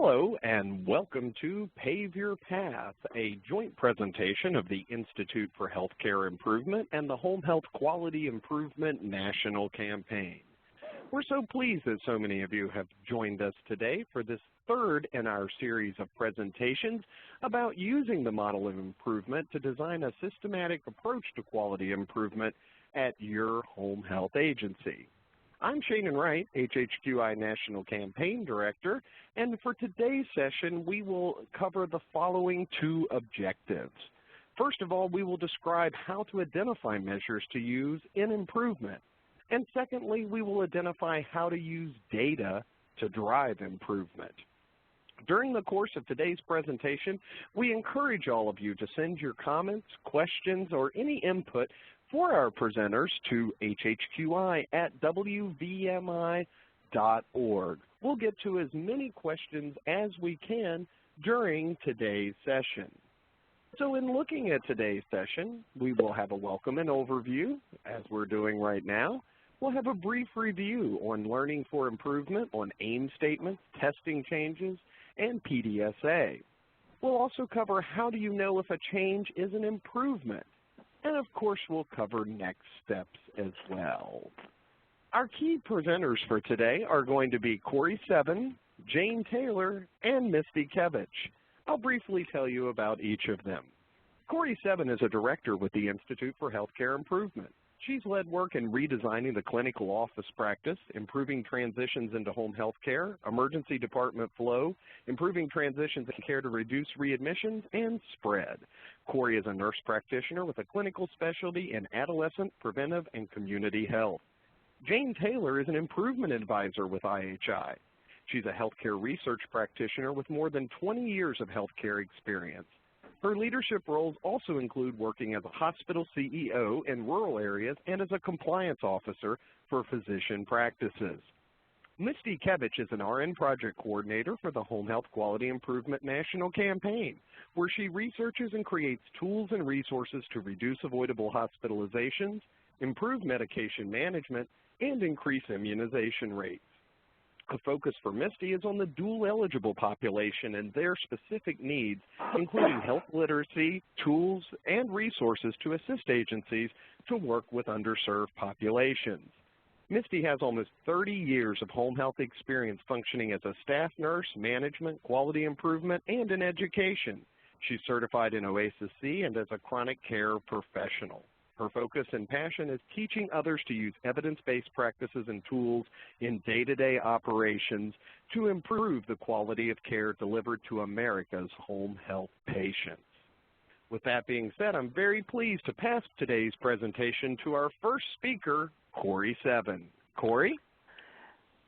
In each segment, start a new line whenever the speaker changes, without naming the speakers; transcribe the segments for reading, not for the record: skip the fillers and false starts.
Hello and welcome to Pave Your Path, a joint presentation of the Institute for Healthcare Improvement and the Home Health Quality Improvement National Campaign. We're so pleased that so many of you have joined us today for this third in our series of presentations about using the model of improvement to design a systematic approach to quality improvement at your home health agency. I'm Shannon Wright, HHQI National Campaign Director, and for today's session, we will cover the following two objectives. First of all, we will describe how to identify measures to use in improvement. And secondly, we will identify how to use data to drive improvement. During the course of today's presentation, we encourage all of you to send your comments, questions, or any input for our presenters to hhqi@wvmi.org. We'll get to as many questions as we can during today's session. So in looking at today's session, we will have a welcome and overview, as we're doing right now. We'll have a brief review on learning for improvement on aim statements, testing changes, and PDSA. We'll also cover how do you know if a change is an improvement. And of course, we'll cover next steps as well. Our key presenters for today are going to be Corey Seven, Jane Taylor, and Misty Kevich. I'll briefly tell you about each of them. Corey Seven is a director with the Institute for Healthcare Improvement. She's led work in redesigning the clinical office practice, improving transitions into home health care, emergency department flow, improving transitions in care to reduce readmissions, and spread. Corey is a nurse practitioner with a clinical specialty in adolescent, preventive, and community health. Jane Taylor is an improvement advisor with IHI. She's a healthcare research practitioner with more than 20 years of healthcare experience. Her leadership roles also include working as a hospital CEO in rural areas and as a compliance officer for physician practices. Misty Kevich is an RN project coordinator for the Home Health Quality Improvement National Campaign, where she researches and creates tools and resources to reduce avoidable hospitalizations, improve medication management, and increase immunization rates. The focus for Misty is on the dual-eligible population and their specific needs, including health literacy, tools, and resources to assist agencies to work with underserved populations. Misty has almost 30 years of home health experience functioning as a staff nurse, management, quality improvement, and in education. She's certified in OASIS-C and as a chronic care professional. Her focus and passion is teaching others to use evidence-based practices and tools in day-to-day operations to improve the quality of care delivered to America's home health patients. With that being said, I'm very pleased to pass today's presentation to our first speaker, Corey Seven. Corey?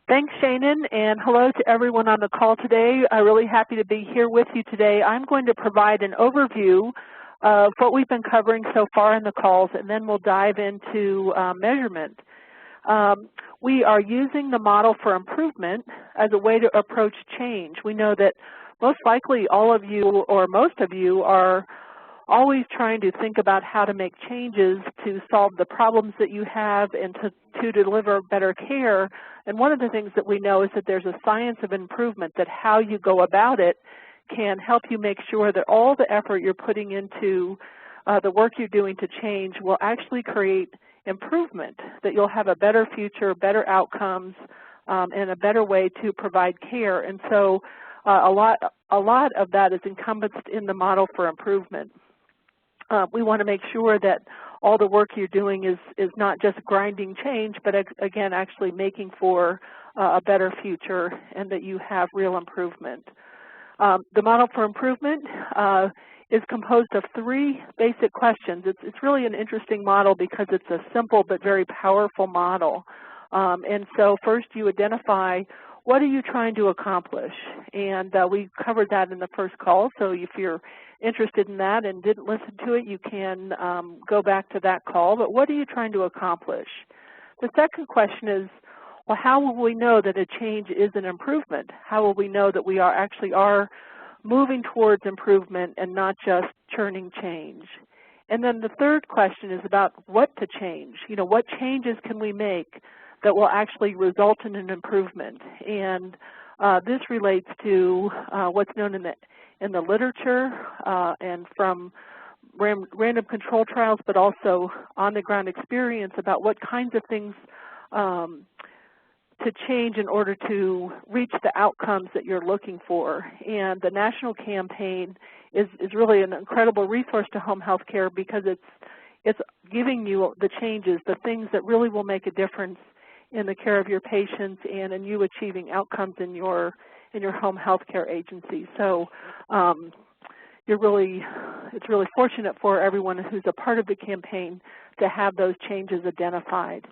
Thanks, Shannon, and hello to everyone on the call today. I'm really happy to be here with you today. I'm going to provide an overview of what we've been covering so far in the calls, and then we'll dive into measurement. We are using the model for improvement as a way to approach change. We know that most likely all of you or most of you are always trying to think about how to make changes to solve the problems that you have and to deliver better care. And one of the things that we know is that there's a science of improvement, that how you go about it can help you make sure that all the effort you're putting into the work you're doing to change will actually create improvement, that you'll have a better future, better outcomes, and a better way to provide care. And so a lot of that is encompassed in the model for improvement. We want to make sure that all the work you're doing is not just grinding change, but again, actually making for a better future and that you have real improvement. The model for improvement is composed of three basic questions. It's really an interesting model because it's a simple but very powerful model. And so first you identify what are you trying to accomplish, and we covered that in the first call, so if you're interested in that and didn't listen to it, you can go back to that call. But what are you trying to accomplish? The second question is, well, how will we know that a change is an improvement? How will we know that we actually are moving towards improvement and not just churning change? And then the third question is about what to change. You know, what changes can we make that will actually result in an improvement? And This relates to what's known in the literature and from random control trials, but also on-the-ground experience about what kinds of things to change in order to reach the outcomes that you're looking for. And the national campaign is really an incredible resource to home health care because it's giving you the changes, the things that really will make a difference in the care of your patients and in you achieving outcomes in your home health care agency. So it's really fortunate for everyone who's a part of the campaign to have those changes identified.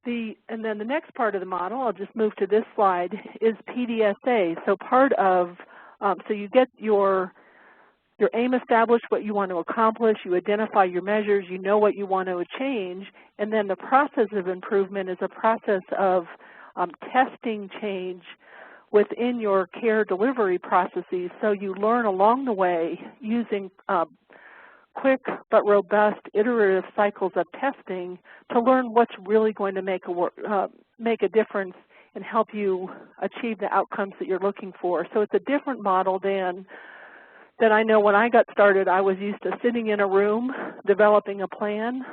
And then the next part of the model, I'll just move to this slide, is PDSA. So part of, so you get your aim established, what you want to accomplish, you identify your measures, you know what you want to change, and then the process of improvement is a process of testing change within your care delivery processes. So you learn along the way using quick but robust iterative cycles of testing to learn what's really going to make a difference and help you achieve the outcomes that you're looking for. So it's a different model than I know when I got started. I was used to sitting in a room, developing a plan,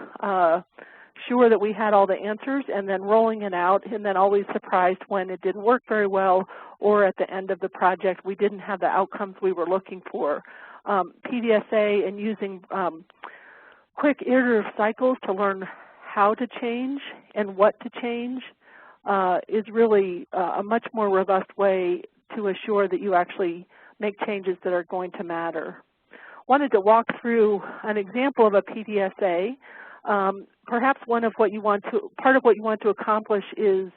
sure that we had all the answers, and then rolling it out, and then always surprised when it didn't work very well, or at the end of the project we didn't have the outcomes we were looking for. PDSA and using quick iterative cycles to learn how to change and what to change is really a much more robust way to assure that you actually make changes that are going to matter. Wanted to walk through an example of a PDSA. Perhaps part of what you want to accomplish is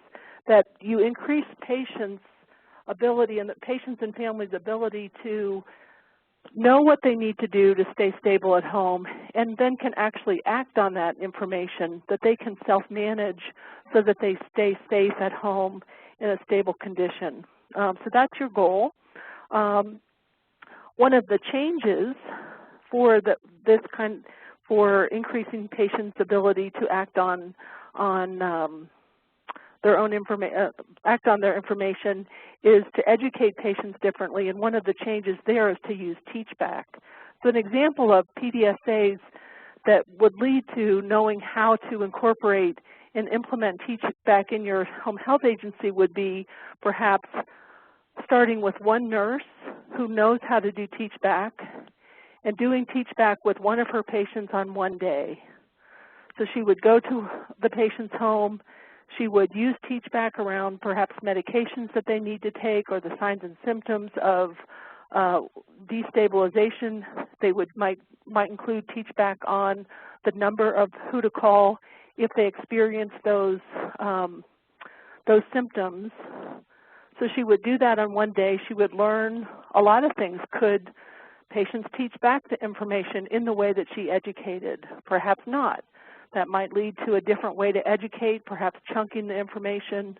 that you increase patients' ability and the patients and families' ability to know what they need to do to stay stable at home, and then can actually act on that information, that they can self-manage so that they stay safe at home in a stable condition. So that's your goal. One of the changes for for increasing patients' ability to act on their own information is to educate patients differently, and one of the changes there is to use teach-back. So an example of PDSAs that would lead to knowing how to incorporate and implement teach-back in your home health agency would be perhaps starting with one nurse who knows how to do teach-back and doing teach-back with one of her patients on one day. So she would go to the patient's home, she would use teach-back around perhaps medications that they need to take or the signs and symptoms of destabilization. They might include teach-back on the number of who to call if they experience those symptoms. So she would do that on one day. She would learn a lot of things. Could patients teach back the information in the way that she educated? Perhaps not. That might lead to a different way to educate, perhaps chunking the information,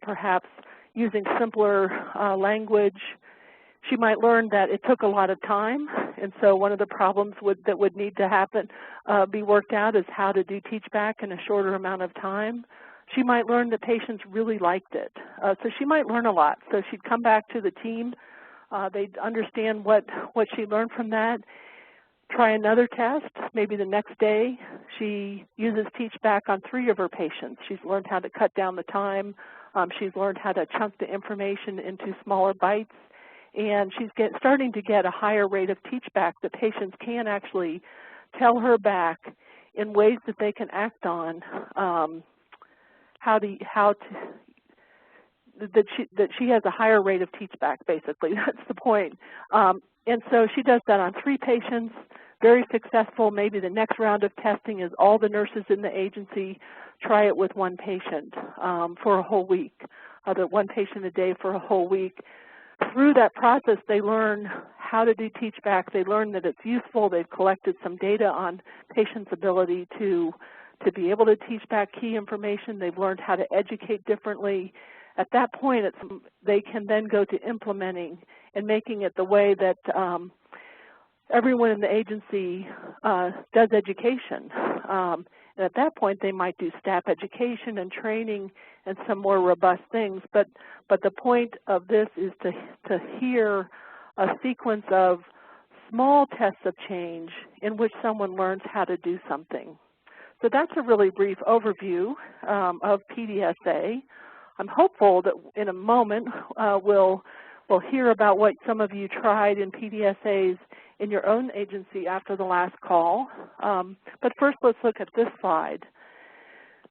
perhaps using simpler language. She might learn that it took a lot of time, and so one of the problems that would need to happen, be worked out, is how to do teach back in a shorter amount of time. She might learn that patients really liked it. So she might learn a lot. So she'd come back to the team. They'd understand what she learned from that. Try another test. Maybe the next day she uses teach back on 3 of her patients. She's learned how to cut down the time. She's learned how to chunk the information into smaller bites. And she's starting to get a higher rate of teach back that patients can actually tell her back in ways that they can act on, that she has a higher rate of teach back, basically. That's the point. And so she does that on 3 patients, very successful. Maybe the next round of testing is all the nurses in the agency try it with 1 patient for a whole week, the 1 patient a day for a whole week. Through that process, they learn how to do teach back. They learn that it's useful. They've collected some data on patients' ability to be able to teach back key information. They've learned how to educate differently. At that point, they can then go to implementing and making it the way that everyone in the agency does education. And at that point, they might do staff education and training and some more robust things. But the point of this is to hear a sequence of small tests of change in which someone learns how to do something. So that's a really brief overview of PDSA. I'm hopeful that in a moment we'll hear about what some of you tried in PDSAs in your own agency after the last call. But first, let's look at this slide.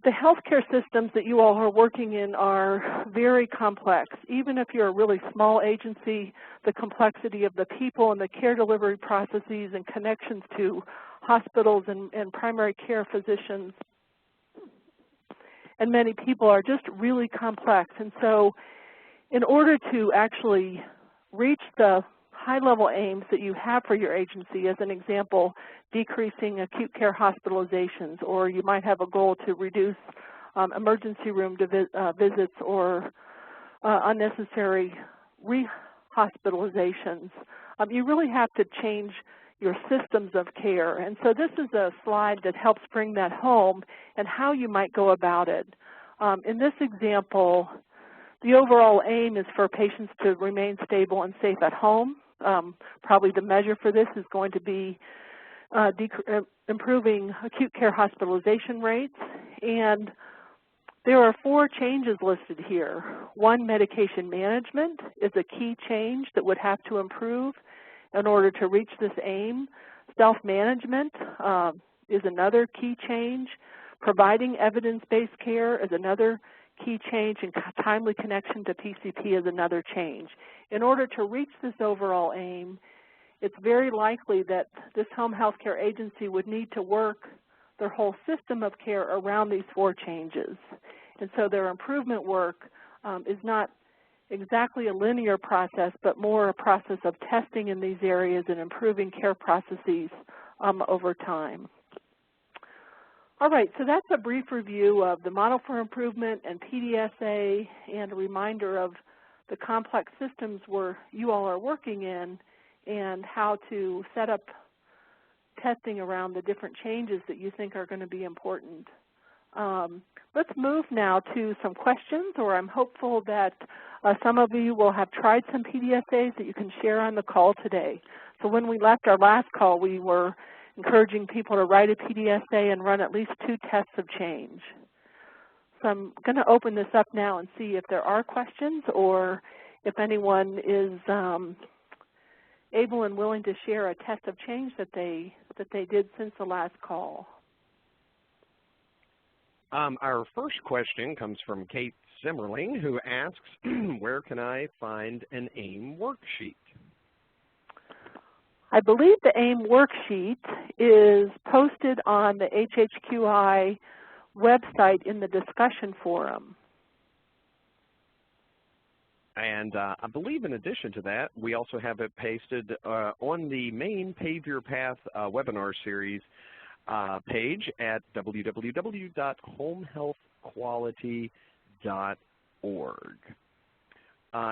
The healthcare systems that you all are working in are very complex. Even if you're a really small agency, the complexity of the people and the care delivery processes and connections to hospitals and primary care physicians and many people are just really complex. And so in order to actually reach the high-level aims that you have for your agency, as an example, decreasing acute care hospitalizations, or you might have a goal to reduce emergency room visits or unnecessary rehospitalizations, you really have to change your systems of care. And so this is a slide that helps bring that home and how you might go about it. In this example, the overall aim is for patients to remain stable and safe at home. Probably the measure for this is going to be improving acute care hospitalization rates. And there are 4 changes listed here. 1, medication management is a key change that would have to improve in order to reach this aim. Self-management is another key change. Providing evidence-based care is another key change, and timely connection to PCP is another change. In order to reach this overall aim, it's very likely that this home health care agency would need to work their whole system of care around these 4 changes. And so their improvement work is not exactly a linear process, but more a process of testing in these areas and improving care processes over time. All right, so that's a brief review of the Model for Improvement and PDSA and a reminder of the complex systems where you all are working in and how to set up testing around the different changes that you think are going to be important. Let's move now to some questions, or I'm hopeful that some of you will have tried some PDSAs that you can share on the call today. So when we left our last call, we were encouraging people to write a PDSA and run at least 2 tests of change. So I'm going to open this up now and see if there are questions or if anyone is able and willing to share a test of change that they did since the last call.
Our first question comes from Kate Simmerling, who asks, where can I find an AIM worksheet?
I believe the AIM worksheet is posted on the HHQI website in the discussion forum.
And I believe in addition to that, we also have it pasted on the main Pave Your Path webinar series page at www.homehealthquality.org.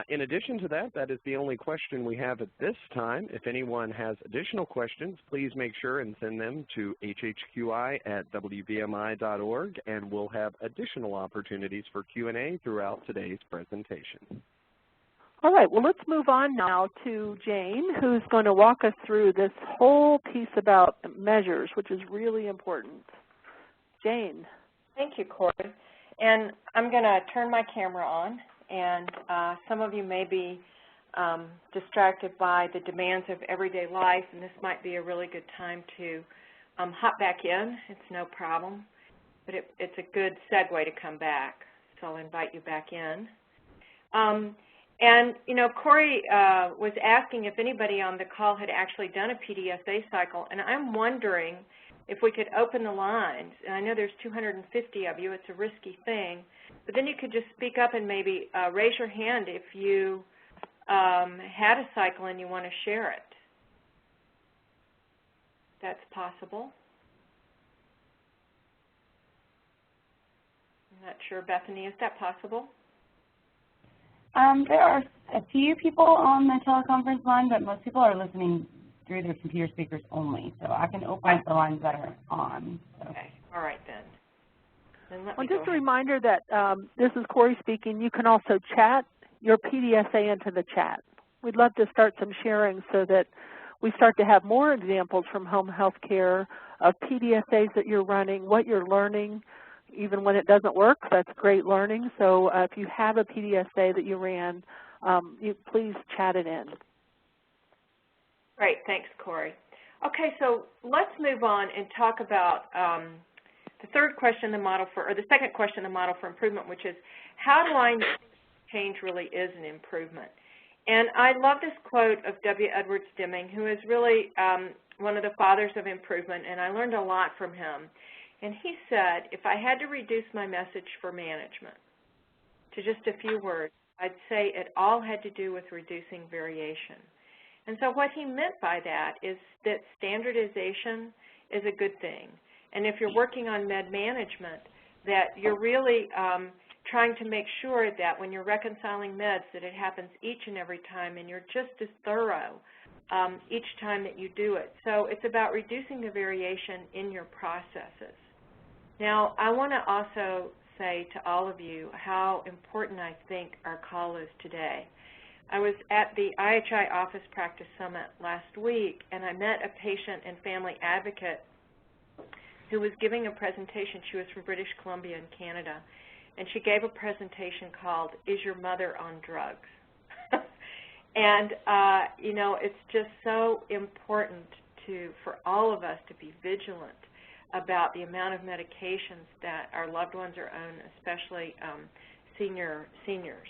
In addition to that, that is the only question we have at this time. If anyone has additional questions, please make sure and send them to hhqi@wbmi.org, and we'll have additional opportunities for Q&A throughout today's presentation.
All right, well, let's move on now to Jane, who's going to walk us through this whole piece about measures, which is really important. Jane.
Thank you, Corey. And I'm going to turn my camera on, and some of you may be distracted by the demands of everyday life, and this might be a really good time to hop back in. It's no problem, but it's a good segue to come back, so I'll invite you back in. And, you know, Corey was asking if anybody on the call had actually done a PDSA cycle, and I'm wondering if we could open the lines. And I know there's 250 of you. It's a risky thing. But then you could just speak up and maybe raise your hand if you had a cycle and you want to share it. That's possible. I'm not sure, Bethany, is that possible?
There are a few people on the teleconference line, but most people are listening through their computer speakers only. So I can open up the lines that are on. So.
Okay. All right, then.
Well, just a reminder that this is Corey speaking. You can also chat your PDSA into the chat. We'd love to start some sharing so that we start to have more examples from home health care of PDSAs that you're running, what you're learning. Even when it doesn't work, that's great learning. So if you have a PDSA that you ran, please chat it in.
Great, thanks, Corey. Okay, so let's move on and talk about the third question, the second question, the model for improvement, which is how do I know change really is an improvement? And I love this quote of W. Edwards Deming, who is really one of the fathers of improvement, and I learned a lot from him. And he said, if I had to reduce my message for management to just a few words, I'd say it all had to do with reducing variation. And so what he meant by that is that standardization is a good thing. And if you're working on med management, that you're really trying to make sure that when you're reconciling meds that it happens each and every time and you're just as thorough each time that you do it. So it's about reducing the variation in your processes. Now, I want to also say to all of you how important I think our call is today. I was at the IHI Office Practice Summit last week, and I met a patient and family advocate who was giving a presentation. She was from British Columbia in Canada, and she gave a presentation called, Is Your Mother on Drugs? And, you know, it's just so important for all of us to be vigilant about the amount of medications that our loved ones are on, especially seniors.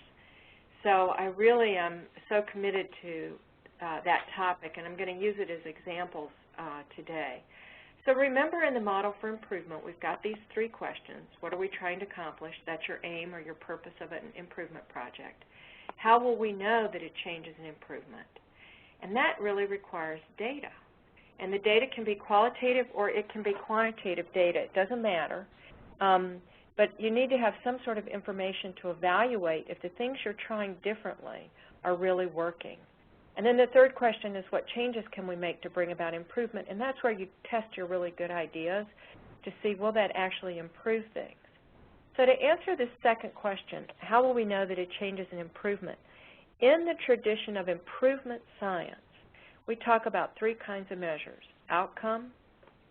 So I really am so committed to that topic, and I'm going to use it as examples today. So remember, in the model for improvement, we've got these three questions. What are we trying to accomplish? That's your aim or your purpose of an improvement project. How will we know that a change is an improvement? And that really requires data. And the data can be qualitative or it can be quantitative data. It doesn't matter. But you need to have some sort of information to evaluate if the things you're trying differently are really working. And then the third question is, what changes can we make to bring about improvement? And that's where you test your really good ideas to see, will that actually improve things? So to answer this second question, how will we know that a change is an improvement? In the tradition of improvement science, we talk about three kinds of measures: outcome,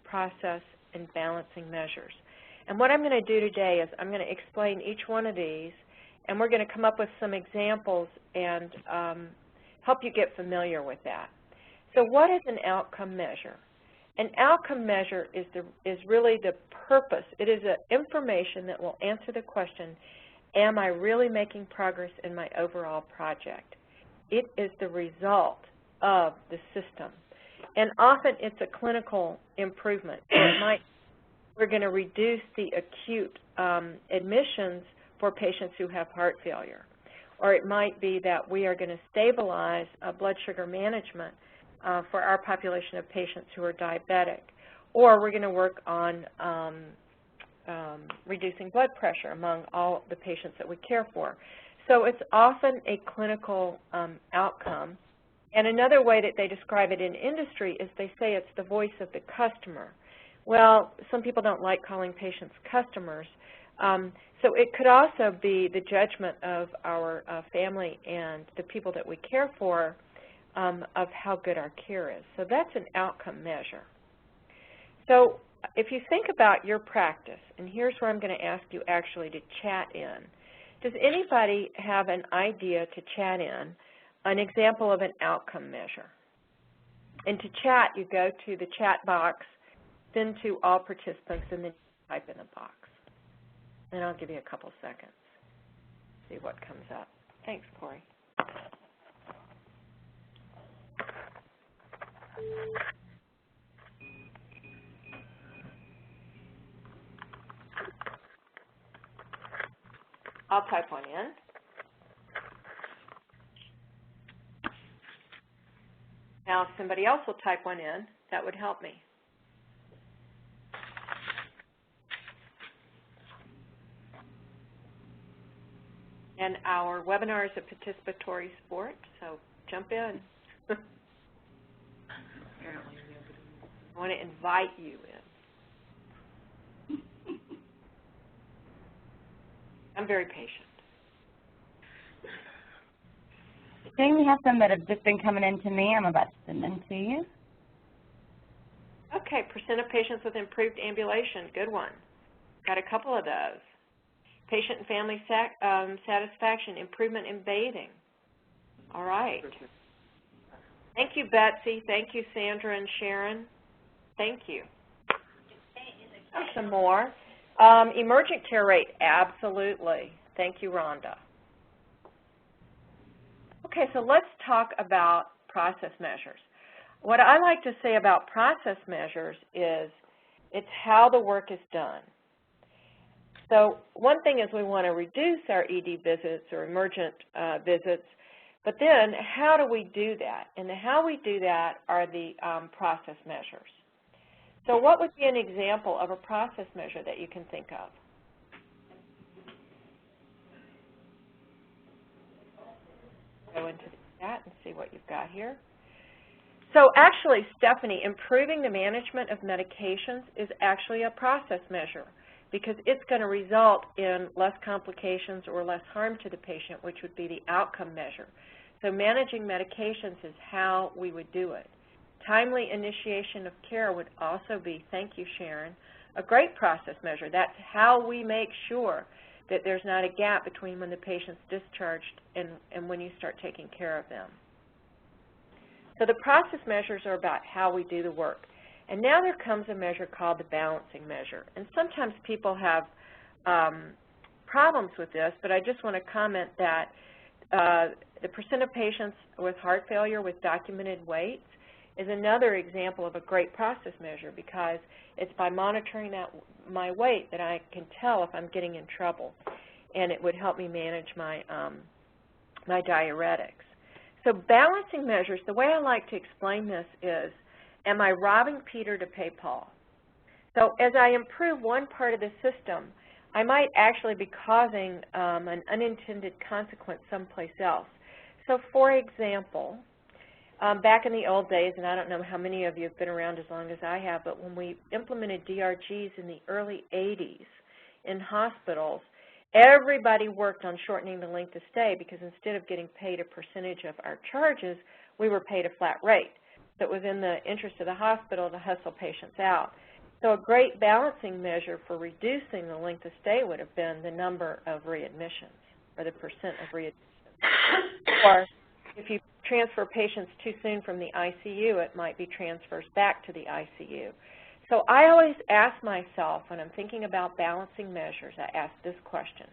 process, and balancing measures. And what I'm going to do today is I'm going to explain each one of these, and we're going to come up with some examples and help you get familiar with that. So what is an outcome measure? An outcome measure is really the purpose. It is information that will answer the question, am I really making progress in my overall project? It is the result of the system. And often it's a clinical improvement. So we're going to reduce the acute admissions for patients who have heart failure. Or it might be that we are going to stabilize blood sugar management for our population of patients who are diabetic. Or we're going to work on reducing blood pressure among all the patients that we care for. So it's often a clinical outcome. And another way that they describe it in industry is they say it's the voice of the customer. Well, some people don't like calling patients customers. So it could also be the judgment of our family and the people that we care for of how good our care is. So that's an outcome measure. So if you think about your practice, and here's where I'm going to ask you actually to chat in. Does anybody have an idea to chat in an example of an outcome measure? And to chat, you go to the chat box, then to all participants, and then type in the box. And I'll give you a couple seconds, see what comes up. Thanks, Corey. I'll type one in. Now, if somebody else will type one in, that would help me. And our webinar is a participatory sport, so jump in. I want to invite you in. very patient.
Jane, we have some that have just been coming in to me. I'm about to send them to you.
Okay, percent of patients with improved ambulation, good one. Got a couple of those. Patient and family satisfaction, improvement in bathing. All right. Thank you, Betsy. Thank you, Sandra and Sharon. Thank you. Oh, some more. Emergent care rate, absolutely. Thank you, Rhonda. Okay, so let's talk about process measures. What I like to say about process measures is it's how the work is done. So one thing is we want to reduce our ED visits or emergent visits, but then how do we do that? And the how we do that are the process measures. So what would be an example of a process measure that you can think of? Go into the chat and see what you've got here. So actually, Stephanie, improving the management of medications is actually a process measure because it's going to result in less complications or less harm to the patient, which would be the outcome measure. So managing medications is how we would do it. Timely initiation of care would also be, thank you, Sharon, a great process measure. That's how we make sure that there's not a gap between when the patient's discharged and when you start taking care of them. So the process measures are about how we do the work. And now there comes a measure called the balancing measure. And sometimes people have problems with this, but I just want to comment that the percent of patients with heart failure with documented weights is another example of a great process measure because it's by monitoring my weight that I can tell if I'm getting in trouble, and it would help me manage my, my diuretics. So balancing measures, the way I like to explain this is, am I robbing Peter to pay Paul? So as I improve one part of the system, I might actually be causing an unintended consequence someplace else. So for example, back in the old days, and I don't know how many of you have been around as long as I have, but when we implemented DRGs in the early 80s in hospitals, everybody worked on shortening the length of stay because instead of getting paid a percentage of our charges, we were paid a flat rate. So it was in the interest of the hospital to hustle patients out. So a great balancing measure for reducing the length of stay would have been the number of readmissions or the percent of readmissions. Or if you transfer patients too soon from the ICU, it might be transfers back to the ICU. So I always ask myself when I'm thinking about balancing measures, I ask this question.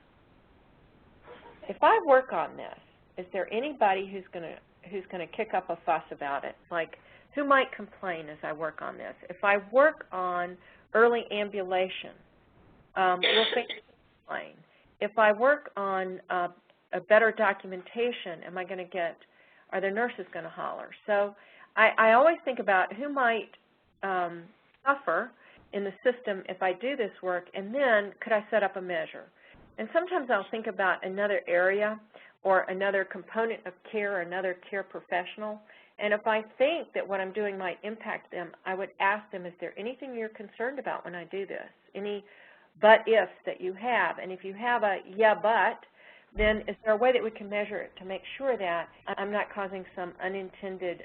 If I work on this, is there anybody who's going to kick up a fuss about it? Like, who might complain as I work on this? If I work on early ambulation, will patients complain? If I work on a better documentation, am I going to get, are the nurses going to holler? So I always think about who might suffer in the system if I do this work, and then could I set up a measure? And sometimes I'll think about another area or another component of care or another care professional, and if I think that what I'm doing might impact them, I would ask them, is there anything you're concerned about when I do this? Any but-ifs that you have? And if you have a yeah, but, then is there a way that we can measure it to make sure that I'm not causing some unintended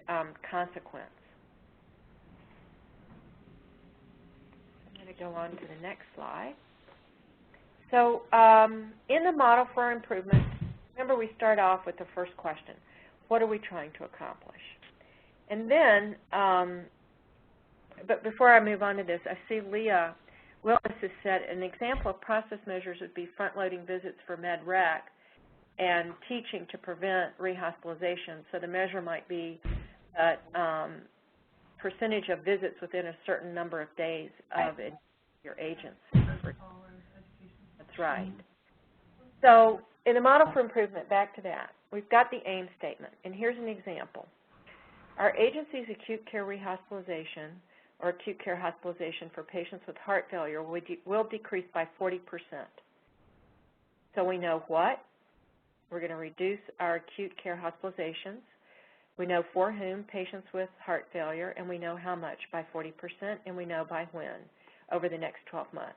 consequence? I'm going to go on to the next slide. So in the model for improvement, remember we start off with the first question. What are we trying to accomplish? And then, but before I move on to this, I see Leah Willis has said an example of process measures would be front-loading visits for med-rec and teaching to prevent rehospitalization. So the measure might be that percentage of visits within a certain number of days of your agents. That's right. So in the model for improvement, back to that, we've got the aim statement, and here's an example. Our agency's acute care rehospitalization or acute care hospitalization for patients with heart failure will decrease by 40%. So we know what? We're going to reduce our acute care hospitalizations. We know for whom, patients with heart failure, and we know how much, by 40%, and we know by when, over the next 12 months.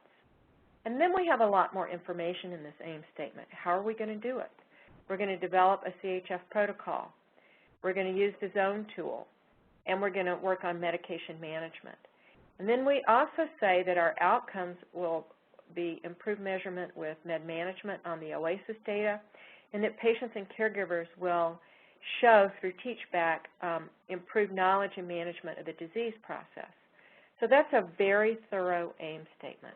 And then we have a lot more information in this AIM statement. How are we going to do it? We're going to develop a CHF protocol. We're going to use the zone tool, and we're going to work on medication management. And then we also say that our outcomes will be improved measurement with med management on the OASIS data, and that patients and caregivers will show through TeachBack improved knowledge and management of the disease process. So that's a very thorough AIM statement.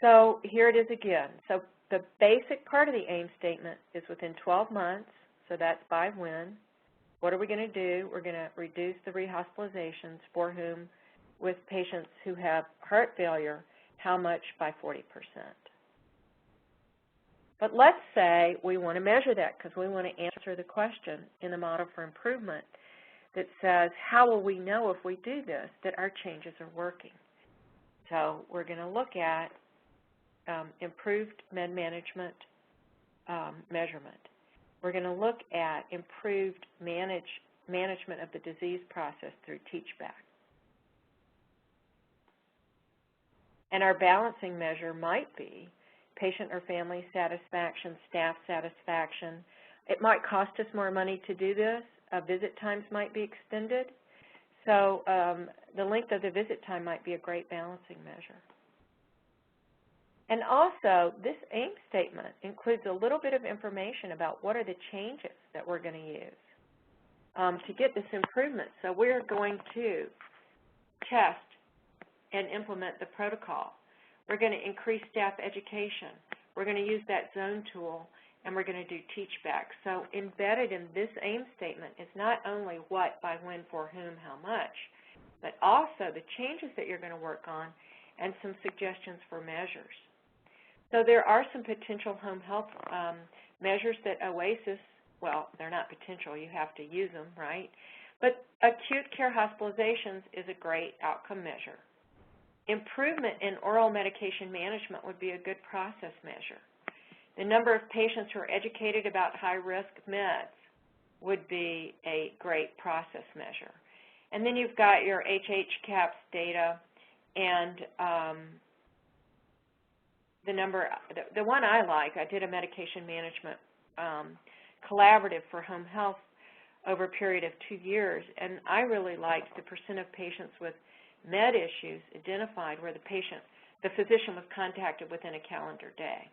So here it is again. So the basic part of the AIM statement is within 12 months, so that's by when. What are we going to do? We're going to reduce the rehospitalizations for whom, with patients who have heart failure, how much by 40%. But let's say we want to measure that because we want to answer the question in the model for improvement that says, how will we know if we do this that our changes are working? So we're going to look at improved med management measurement. We're going to look at improved management of the disease process through TeachBack. And our balancing measure might be patient or family satisfaction, staff satisfaction. It might cost us more money to do this. Visit times might be extended. So the length of the visit time might be a great balancing measure. And also, this AIM statement includes a little bit of information about what are the changes that we're going to use to get this improvement. So we're going to test and implement the protocol. We're going to increase staff education. We're going to use that zone tool, and we're going to do TeachBack. So embedded in this AIM statement is not only what, by when, for whom, how much, but also the changes that you're going to work on and some suggestions for measures. So there are some potential home health measures that OASIS, well, they're not potential, you have to use them, right? But acute care hospitalizations is a great outcome measure. Improvement in oral medication management would be a good process measure. The number of patients who are educated about high-risk meds would be a great process measure. And then you've got your HHCAHPS data and the one I like, I did a medication management collaborative for home health over a period of 2 years, and I really liked the percent of patients with med issues identified where the physician was contacted within a calendar day.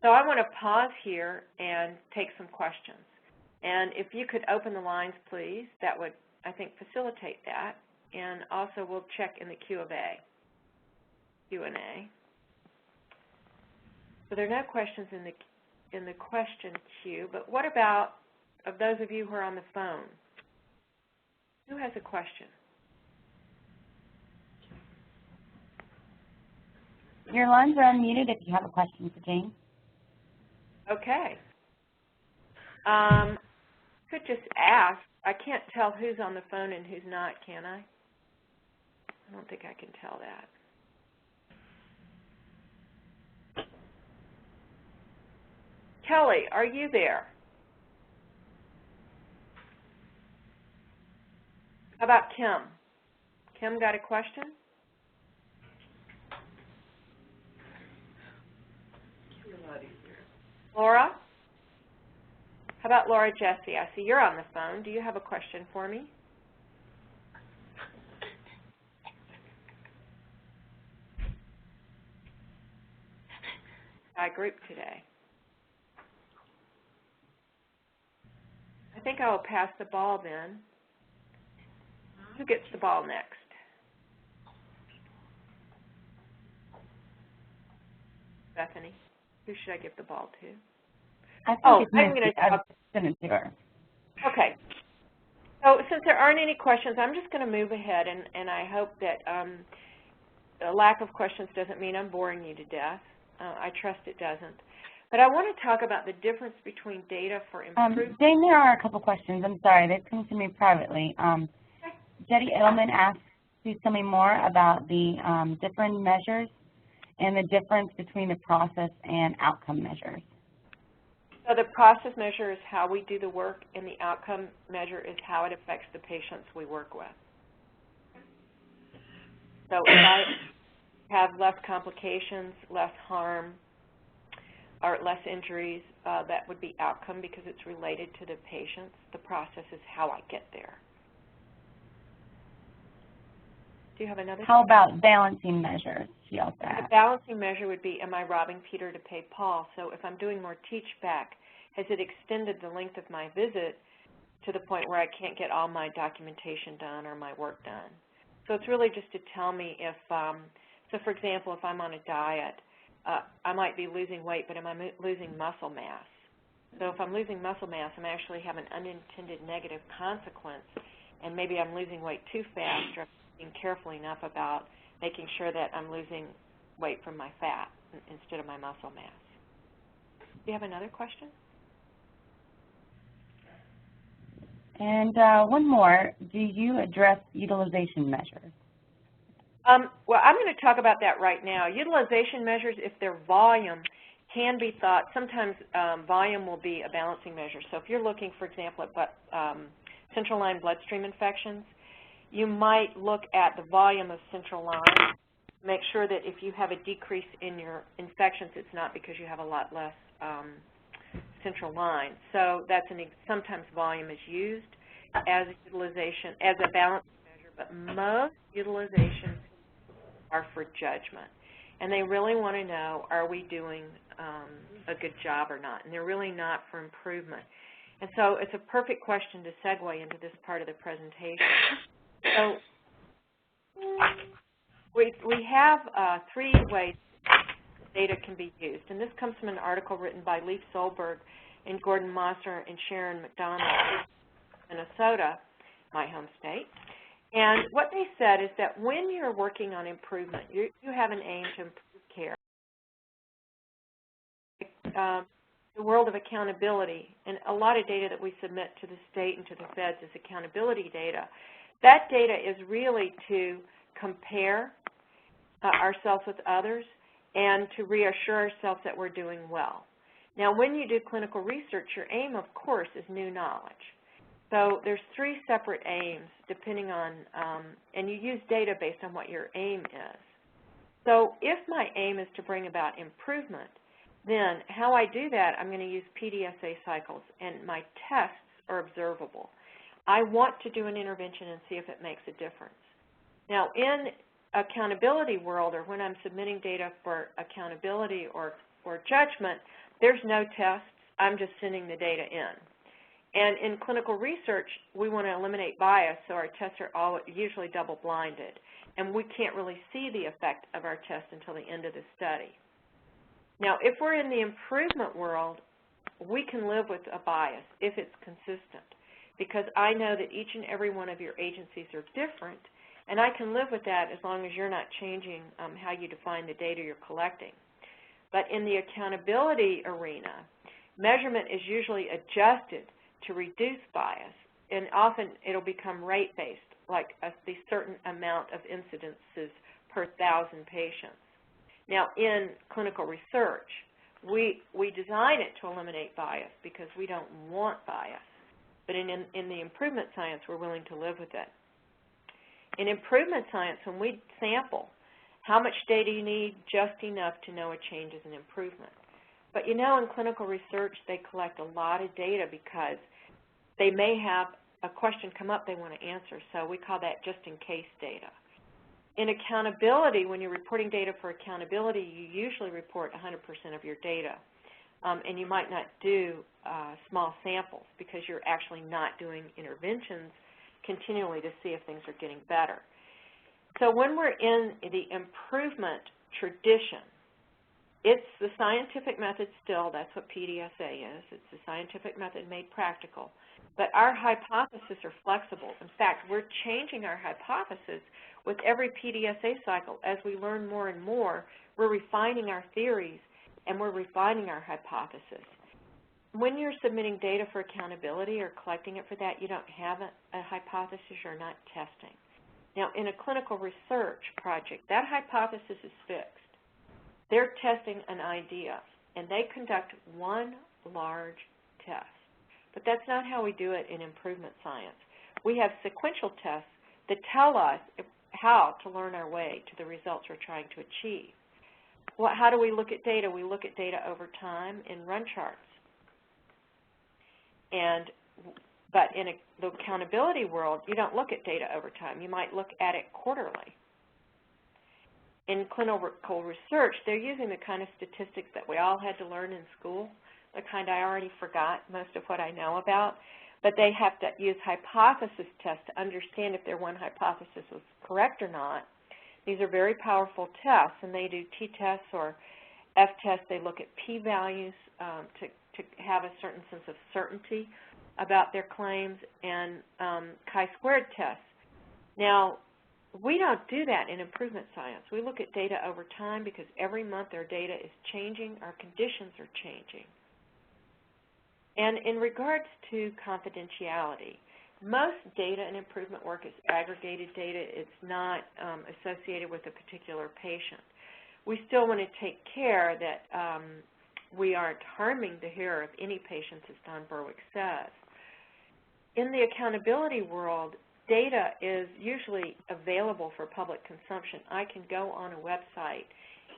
So I want to pause here and take some questions. And if you could open the lines, please, that would, I think, facilitate that. And also we'll check in the Q&A. So there are no questions in the question queue, but what about of those of you who are on the phone? Who has a question?
Your lines are unmuted if you have a question for Jane.
Okay. Could just ask. I can't tell who's on the phone and who's not, can I? I don't think I can tell that. Kelly, are you there? How about Kim? Kim got a question? Laura? How about Laura Jesse? I see you're on the phone. Do you have a question for me? I group today. I think I will pass the ball then. Who gets the ball next? Bethany. Who should I give the ball to?
I'm going to send it to her.
Okay. So since there aren't any questions, I'm just going to move ahead, and I hope that a lack of questions doesn't mean I'm boring you to death. I trust it doesn't. But I want to talk about the difference between data for improvement.
Jane, there are a couple questions. I'm sorry. They've come to me privately. Jetty Edelman asked, please tell me more about the different measures and the difference between the process and outcome measures.
So the process measure is how we do the work, and the outcome measure is how it affects the patients we work with. So have less complications, less harm, or less injuries. That would be outcome because it's related to the patients. The process is how I get there. Do you have another?
How about balancing measures? She also asked.
The balancing measure would be, am I robbing Peter to pay Paul? So if I'm doing more teach back, has it extended the length of my visit to the point where I can't get all my documentation done or my work done? So it's really just to tell me if, so for example, if I'm on a diet, I might be losing weight, but am I losing muscle mass? So if I'm losing muscle mass, I'm actually have an unintended negative consequence, and maybe I'm losing weight too fast, or I'm being careful enough about making sure that I'm losing weight from my fat instead of my muscle mass. Do you have another question?
And one more, do you address utilization measures?
Well, I'm going to talk about that right now. Utilization measures, if they're volume, can be thought, sometimes volume will be a balancing measure. So if you're looking, for example, at central line bloodstream infections, you might look at the volume of central line, make sure that if you have a decrease in your infections, it's not because you have a lot less central line. So that's sometimes volume is used as utilization, as a balancing measure, but most utilization are for judgment. And they really want to know, are we doing a good job or not? And they're really not for improvement. And so it's a perfect question to segue into this part of the presentation. So we have 3 ways data can be used. And this comes from an article written by Leif Solberg and Gordon Mosser and Sharon McDonald in Minnesota, my home state. And what they said is that when you're working on improvement, you have an aim to improve care. The world of accountability, and a lot of data that we submit to the state and to the feds is accountability data. That data is really to compare ourselves with others and to reassure ourselves that we're doing well. Now, when you do clinical research, your aim, of course, is new knowledge. So there's 3 separate aims depending on, and you use data based on what your aim is. So if my aim is to bring about improvement, then how I do that, I'm going to use PDSA cycles, and my tests are observable. I want to do an intervention and see if it makes a difference. Now, in accountability world, or when I'm submitting data for accountability or for judgment, there's no tests. I'm just sending the data in. And in clinical research, we want to eliminate bias, so our tests are usually double-blinded, and we can't really see the effect of our test until the end of the study. Now, if we're in the improvement world, we can live with a bias if it's consistent, because I know that each and every one of your agencies are different, and I can live with that as long as you're not changing how you define the data you're collecting. But in the accountability arena, measurement is usually adjusted to reduce bias, and often it'll become rate-based, like the certain amount of incidences per 1,000 patients. Now, in clinical research, we design it to eliminate bias because we don't want bias. But in the improvement science, we're willing to live with it. In improvement science, when we sample, how much data you need? Just enough to know a change is an improvement. But you know, in clinical research, they collect a lot of data because they may have a question come up they want to answer, so we call that just-in-case data. In accountability, when you're reporting data for accountability, you usually report 100% of your data, and you might not do small samples because you're actually not doing interventions continually to see if things are getting better. So when we're in the improvement tradition, it's the scientific method still. That's what PDSA is. It's the scientific method made practical. But our hypotheses are flexible. In fact, we're changing our hypothesis with every PDSA cycle. As we learn more and more, we're refining our theories and we're refining our hypothesis. When you're submitting data for accountability or collecting it for that, you don't have a hypothesis, you're not testing. Now, in a clinical research project, that hypothesis is fixed. They're testing an idea, and they conduct one large test. But that's not how we do it in improvement science. We have sequential tests that tell us how to learn our way to the results we're trying to achieve. How do we look at data? We look at data over time in run charts. But in the accountability world, you don't look at data over time. You might look at it quarterly. In clinical research, they're using the kind of statistics that we all had to learn in school, the kind I already forgot most of what I know about. But they have to use hypothesis tests to understand if their one hypothesis was correct or not. These are very powerful tests, and they do T-tests or F-tests. They look at p-values to have a certain sense of certainty about their claims, and chi-squared tests. Now, we don't do that in improvement science. We look at data over time because every month our data is changing, our conditions are changing. And in regards to confidentiality, most data and improvement work is aggregated data. It's not associated with a particular patient. We still want to take care that we aren't harming the hair of any patients, as Don Berwick says. In the accountability world, data is usually available for public consumption. I can go on a website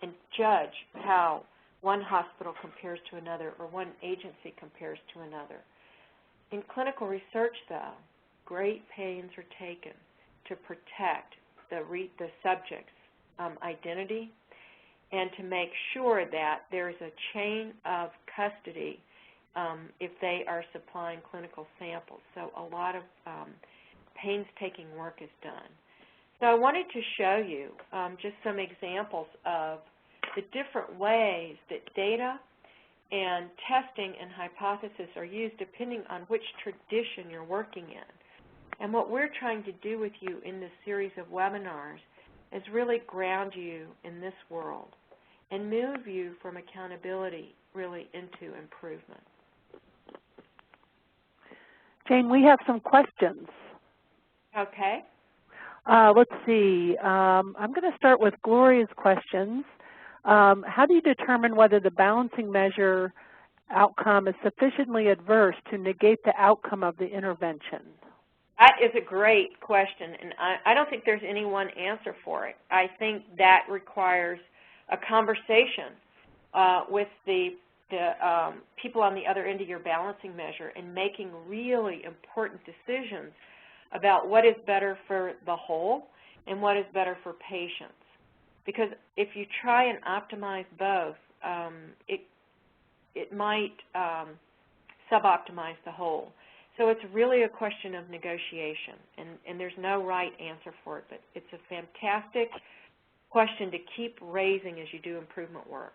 and judge how one hospital compares to another or one agency compares to another. In clinical research, though, great pains are taken to protect the subject's identity and to make sure that there is a chain of custody if they are supplying clinical samples. So a lot of painstaking work is done. So I wanted to show you just some examples of the different ways that data and testing and hypothesis are used depending on which tradition you're working in. And what we're trying to do with you in this series of webinars is really ground you in this world and move you from accountability really into improvement.
Jane, we have some questions.
Okay.
Let's see. I'm going to start with Gloria's questions. How do you determine whether the balancing measure outcome is sufficiently adverse to negate the outcome of the intervention?
That is a great question, and I don't think there's any one answer for it. I think that requires a conversation with the people on the other end of your balancing measure and making really important decisions about what is better for the whole and what is better for patients. Because if you try and optimize both, it might sub-optimize the whole. So it's really a question of negotiation, and there's no right answer for it, but it's a fantastic question to keep raising as you do improvement work.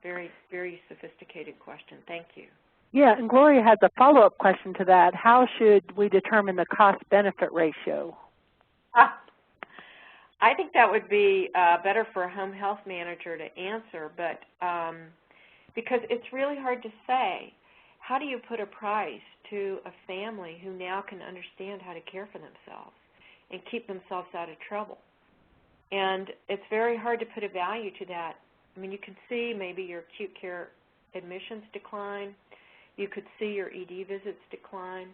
Very, very sophisticated question. Thank you.
Yeah, and Gloria has a follow-up question to that. How should we determine the cost-benefit ratio?
I think that would be better for a home health manager to answer, but because it's really hard to say. How do you put a price to a family who now can understand how to care for themselves and keep themselves out of trouble? And it's very hard to put a value to that. I mean, you can see maybe your acute care admissions decline. You could see your ED visits decline.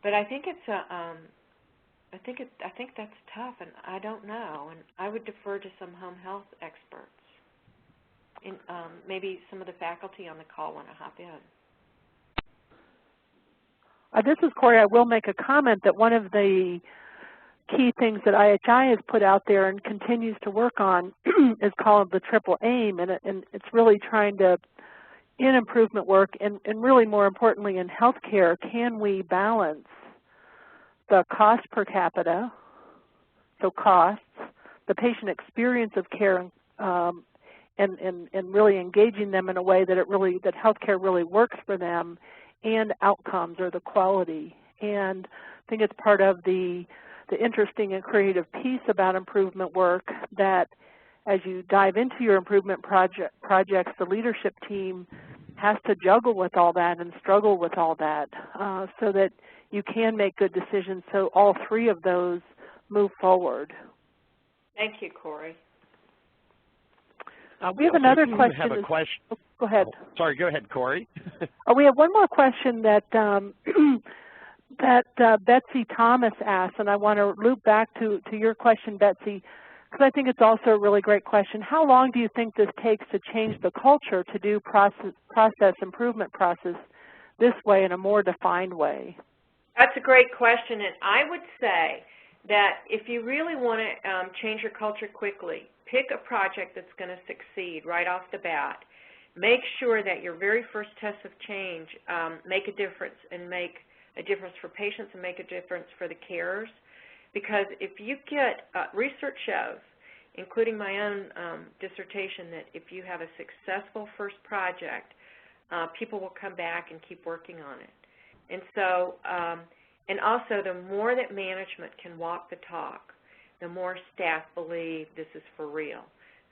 But I think it's I think that's tough, and I don't know. And I would defer to some home health experts. And maybe some of the faculty on the call want to hop in.
This is Corey. I will make a comment that one of the key things that IHI has put out there and continues to work on is called the triple aim, and it's really trying to, in improvement work and really more importantly in healthcare, can we balance the cost per capita, so costs, the patient experience of care, and really engaging them in a way that that healthcare really works for them, and outcomes or the quality. And I think it's part of the interesting and creative piece about improvement work that as you dive into your improvement projects, the leadership team has to juggle with all that and struggle with all that so that you can make good decisions so all three of those move forward.
Thank you, Corey.
We have another question.
Have a question.
Oh, go ahead.
Oh, sorry, go ahead, Corey.
We have one more question that that Betsy Thomas asked, and I want to loop back to your question, Betsy, because I think it's also a really great question. How long do you think this takes to change the culture to do process improvement process this way in a more defined way?
That's a great question, and I would say that if you really want to change your culture quickly, pick a project that's going to succeed right off the bat. Make sure that your very first tests of change make a difference, and make a difference for patients and make a difference for the carers. Because if you get, research shows, including my own dissertation, that if you have a successful first project, people will come back and keep working on it. And so, and also the more that management can walk the talk, the more staff believe this is for real.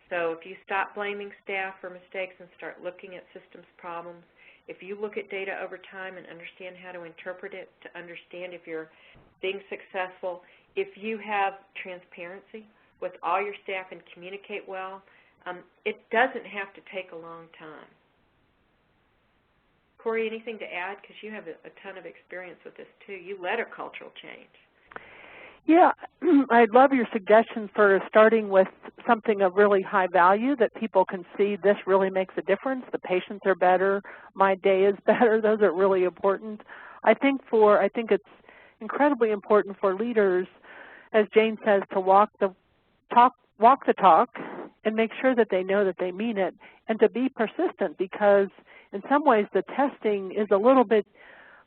So if you stop blaming staff for mistakes and start looking at systems problems, if you look at data over time and understand how to interpret it, to understand if you're being successful, if you have transparency with all your staff and communicate well, it doesn't have to take a long time. Corey, anything to add? Because you have a ton of experience with this too. You led a cultural change.
Yeah, I'd love your suggestion for starting with something of really high value that people can see this really makes a difference. The patients are better, my day is better. Those are really important. I think it's incredibly important for leaders, as Jane says, to walk the talk and make sure that they know that they mean it, and to be persistent, because in some ways the testing is a little bit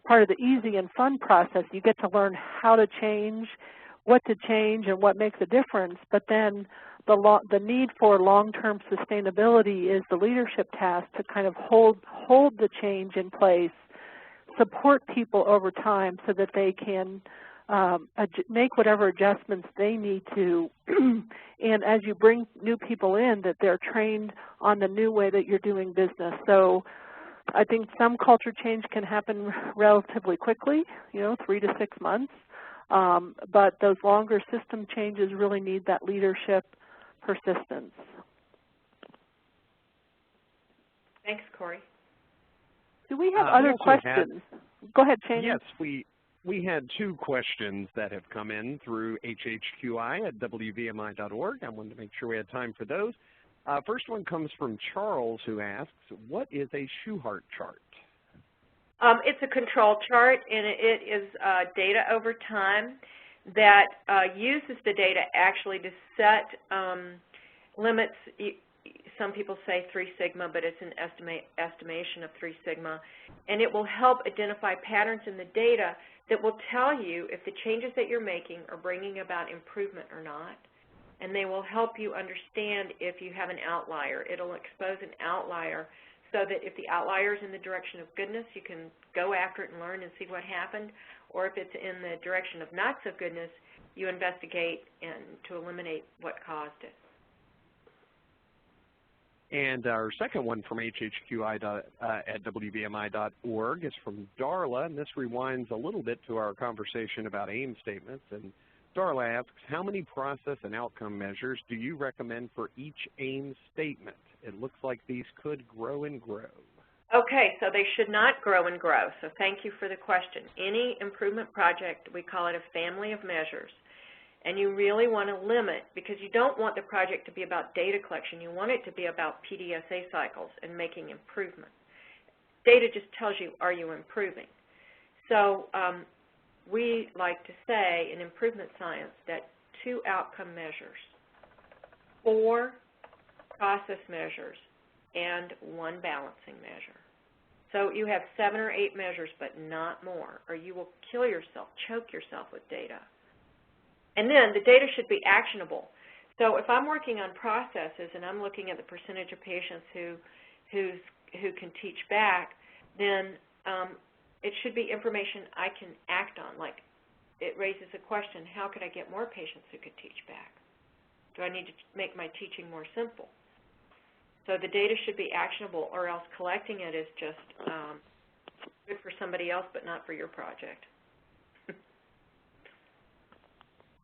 part of the easy and fun process. You get to learn how to change, what to change, and what makes a difference. But then the need for long-term sustainability is the leadership task to kind of hold the change in place, support people over time so that they can make whatever adjustments they need to, and as you bring new people in, that they're trained on the new way that you're doing business. So I think some culture change can happen relatively quickly, 3 to 6 months, but those longer system changes really need that leadership persistence.
Thanks, Corey.
Do we have other questions? Go ahead, Shane.
Yes, we had 2 questions that have come in through hhqi@wvmi.org. I wanted to make sure we had time for those. First one comes from Charles, who asks, what is a Shewhart chart?
It's a control chart, and it is data over time that uses the data actually to set limits. Some people say 3 sigma, but it's an estimation of 3 sigma. And it will help identify patterns in the data that will tell you if the changes that you're making are bringing about improvement or not. And they will help you understand if you have an outlier. It'll expose an outlier so that if the outlier is in the direction of goodness, you can go after it and learn and see what happened. Or if it's in the direction of not so goodness, you investigate and to eliminate what caused it.
And our second one from hhqi@wvmi.org is from Darla, and this rewinds a little bit to our conversation about aim statements. And Darla asks, how many process and outcome measures do you recommend for each aim statement? It looks like these could grow and grow.
Okay, so they should not grow and grow, so thank you for the question. Any improvement project, we call it a family of measures. And you really want to limit, because you don't want the project to be about data collection. You want it to be about PDSA cycles and making improvement. Data just tells you, are you improving? So we like to say in improvement science that 2 outcome measures, 4 process measures, and 1 balancing measure. So you have 7 or 8 measures, but not more, or you will kill yourself, choke yourself with data. And then the data should be actionable. So if I'm working on processes and I'm looking at the percentage of patients who can teach back, then it should be information I can act on. Like, it raises a question, how could I get more patients who could teach back? Do I need to make my teaching more simple? So the data should be actionable, or else collecting it is just good for somebody else but not for your project.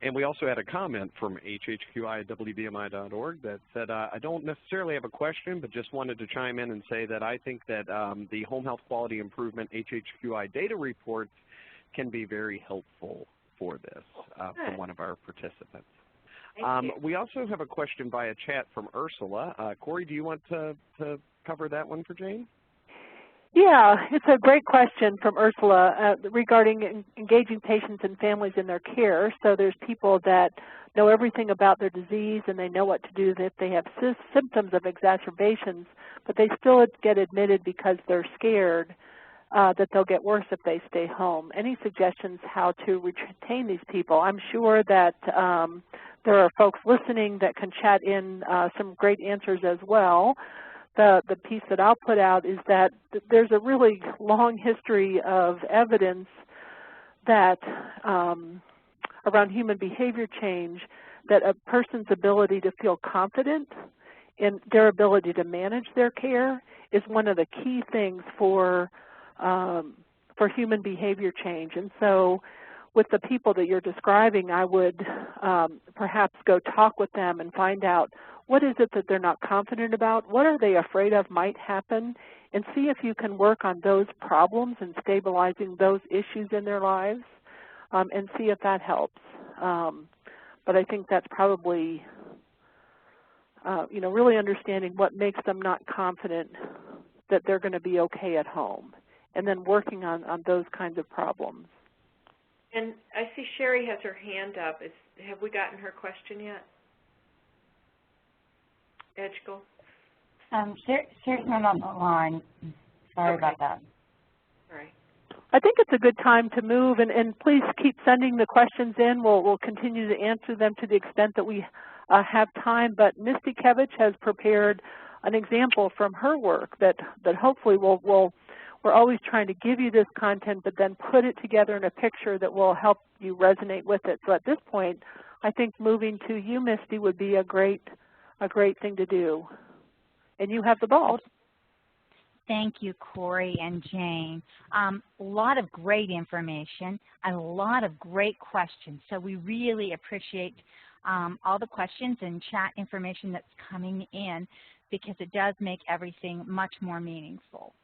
And we also had a comment from hhqi@wvmi.org that said, I don't necessarily have a question, but just wanted to chime in and say that I think that the Home Health Quality Improvement HHQI data reports can be very helpful for this from one of our participants. We also have a question via chat from Ursula. Corey, do you want to cover that one for Jane?
Yeah, it's a great question from Ursula regarding engaging patients and families in their care. So there's people that know everything about their disease and they know what to do if they have symptoms of exacerbations, but they still get admitted because they're scared that they'll get worse if they stay home. Any suggestions how to retain these people? I'm sure that there are folks listening that can chat in some great answers as well. The piece that I'll put out is that there's a really long history of evidence that around human behavior change, that a person's ability to feel confident in their ability to manage their care is one of the key things for human behavior change. And so with the people that you're describing, I would perhaps go talk with them and find out what is it that they're not confident about, what are they afraid of might happen, and see if you can work on those problems and stabilizing those issues in their lives and see if that helps. But I think that's probably, really understanding what makes them not confident that they're going to be okay at home, and then working on those kinds of problems.
And I see Sherry has her hand up. Have we gotten her question yet? Edgel?
Sherry's not on the line. Sorry about that.
All right.
I think it's a good time to move, and please keep sending the questions in. We'll continue to answer them to the extent that we have time. But Misty Kevich has prepared an example from her work that hopefully we're always trying to give you this content, but then put it together in a picture that will help you resonate with it. So at this point, I think moving to you, Misty, would be a great thing to do. And you have the ball.
Thank you, Corey and Jane. A lot of great information and a lot of great questions. So we really appreciate all the questions and chat information that's coming in, because it does make everything much more meaningful.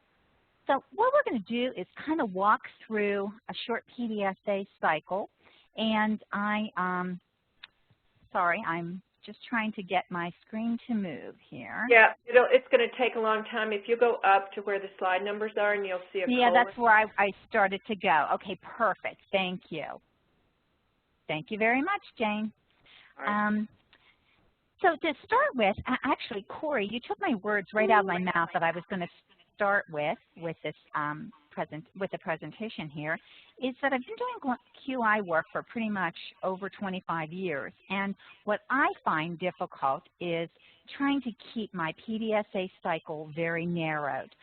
So what we're going to do is kind of walk through a short PDSA cycle. And I'm just trying to get my screen to move here.
Yeah, it's going to take a long time. If you go up to where the slide numbers are, and you'll see a
Yeah,
colon.
that's where I started to go. Okay, perfect. Thank you. Thank you very much, Jane. Right. So to start with, actually, Corey, you took my words right out of my mouth that I was going to start with this the presentation here, is that I've been doing QI work for pretty much over 25 years, and what I find difficult is trying to keep my PDSA cycle very narrowed,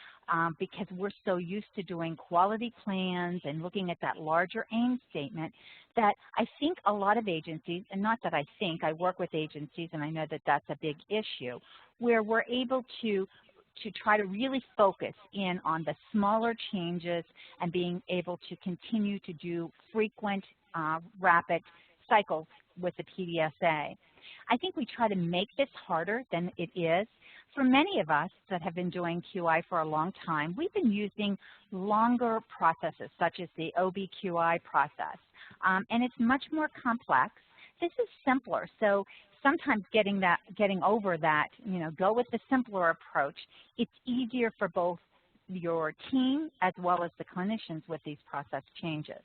because we're so used to doing quality plans and looking at that larger aim statement, that I think a lot of agencies, and not that I think, I work with agencies and I know that that's a big issue, where we're able to try to really focus in on the smaller changes and being able to continue to do frequent, rapid cycles with the PDSA. I think we try to make this harder than it is. For many of us that have been doing QI for a long time, we've been using longer processes, such as the OBQI process, and it's much more complex. This is simpler, so sometimes getting over that, go with the simpler approach, it's easier for both your team as well as the clinicians with these process changes.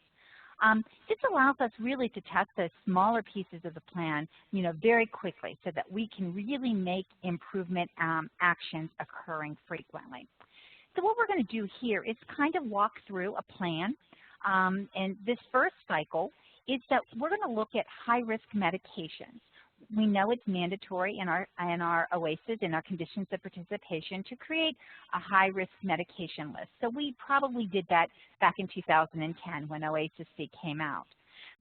This allows us really to test the smaller pieces of the plan, very quickly, so that we can really make improvement actions occurring frequently. So what we're going to do here is kind of walk through a plan, and this first cycle is that we're going to look at high-risk medications. We know it's mandatory in our OASIS, in our conditions of participation, to create a high-risk medication list. So we probably did that back in 2010 when OASIS-C came out.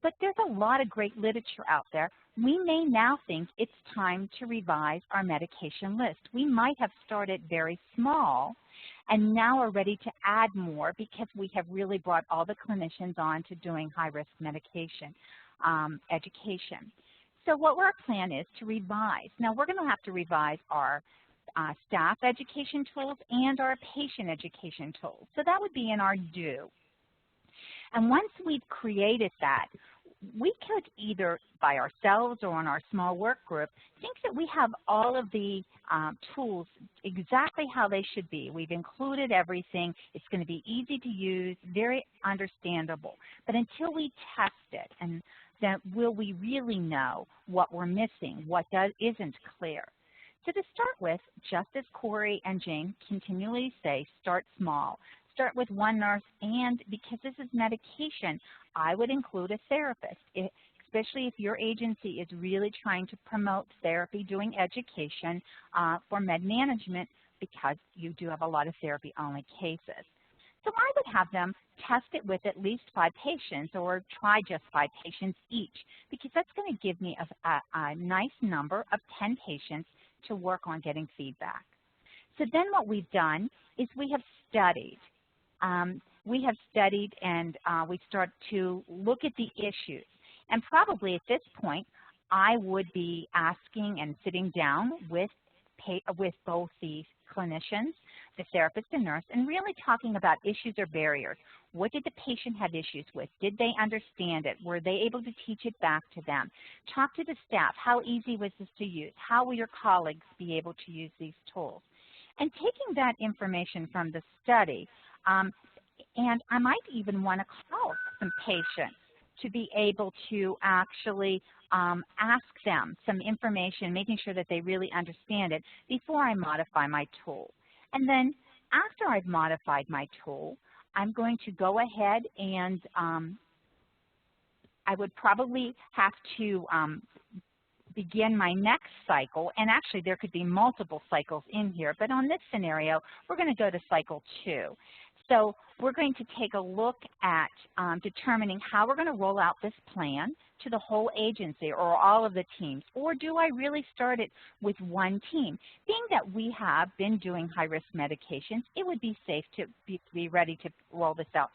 But there's a lot of great literature out there. We may now think it's time to revise our medication list. We might have started very small and now are ready to add more because we have really brought all the clinicians on to doing high-risk medication education. So what our plan is to revise. Now we're going to have to revise our staff education tools and our patient education tools. So that would be in our do. And once we've created that, we could either by ourselves or in our small work group think that we have all of the tools exactly how they should be. We've included everything. It's going to be easy to use, very understandable. But until we test it, and then will we really know what we're missing, what isn't clear. So to start with, just as Corey and Jane continually say, start small. Start with one nurse, and because this is medication, I would include a therapist, especially if your agency is really trying to promote therapy, doing education for med management, because you do have a lot of therapy-only cases. So I would have them test it with at least 5 patients or try just 5 patients each, because that's going to give me a nice number of 10 patients to work on getting feedback. So then what we've done is we have studied. And we start to look at the issues. And probably at this point, I would be asking and sitting down with both the clinicians, the therapist and nurse, and really talking about issues or barriers. What did the patient have issues with? Did they understand it? Were they able to teach it back to them? Talk to the staff. How easy was this to use? How will your colleagues be able to use these tools? And taking that information from the study, and I might even want to call some patients to be able to actually ask them some information, making sure that they really understand it before I modify my tool. And then after I've modified my tool, I'm going to go ahead and I would probably have to begin my next cycle, and actually there could be multiple cycles in here, but on this scenario, we're going to go to cycle 2. So we're going to take a look at determining how we're going to roll out this plan to the whole agency or all of the teams, or do I really start it with one team? Being that we have been doing high-risk medications, it would be safe to be ready to roll this out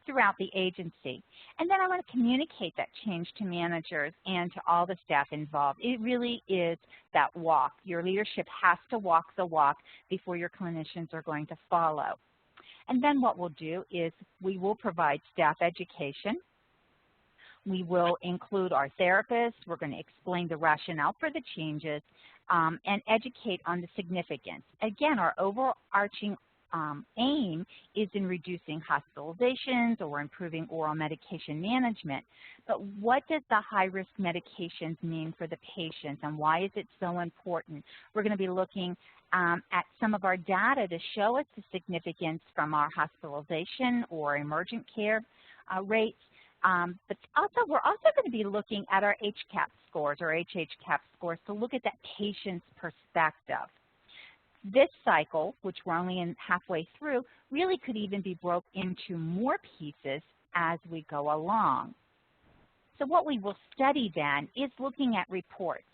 throughout the agency. And then I want to communicate that change to managers and to all the staff involved. It really is that walk. Your leadership has to walk the walk before your clinicians are going to follow. And then what we'll do is we will provide staff education. We will include our therapists. We're going to explain the rationale for the changes and educate on the significance. Again, our overarching aim is in reducing hospitalizations or improving oral medication management. But what does the high-risk medications mean for the patients, and why is it so important? We're going to be looking at some of our data to show us the significance from our hospitalization or emergent care rates. But also, we're also going to be looking at our HCAP scores or HHCAP scores to look at that patient's perspective. This cycle, which we're only in halfway through, really could even be broke into more pieces as we go along. So what we will study then is looking at reports.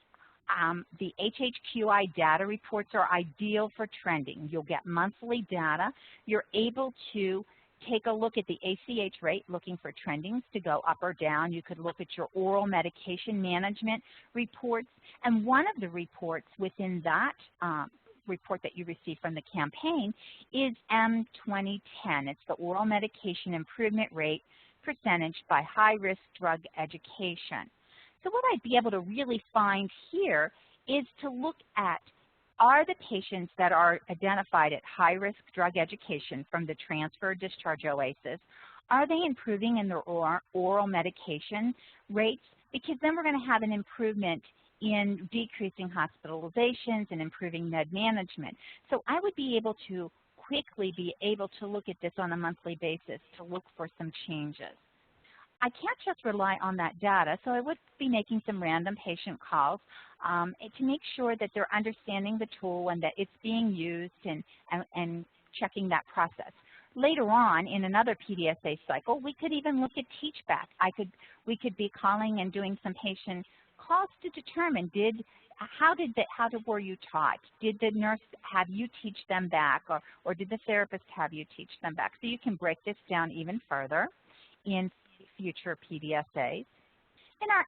The HHQI data reports are ideal for trending. You'll get monthly data. You're able to take a look at the ACH rate, looking for trendings to go up or down. You could look at your oral medication management reports. And one of the reports within that report that you receive from the campaign is M2010. It's the oral medication improvement rate percentage by high-risk drug education. So what I'd be able to really find here is to look at, are the patients that are identified at high-risk drug education from the transfer discharge OASIS, are they improving in their oral medication rates? Because then we're going to have an improvement in decreasing hospitalizations and improving med management. So I would be able to quickly be able to look at this on a monthly basis to look for some changes. I can't just rely on that data, so I would be making some random patient calls to make sure that they're understanding the tool and that it's being used and checking that process. Later on, in another PDSA cycle, we could even look at teach back. We could be calling and doing some patient calls to determine how were you taught? Did the nurse have you teach them back, or did the therapist have you teach them back? So you can break this down even further in future PDSAs. In our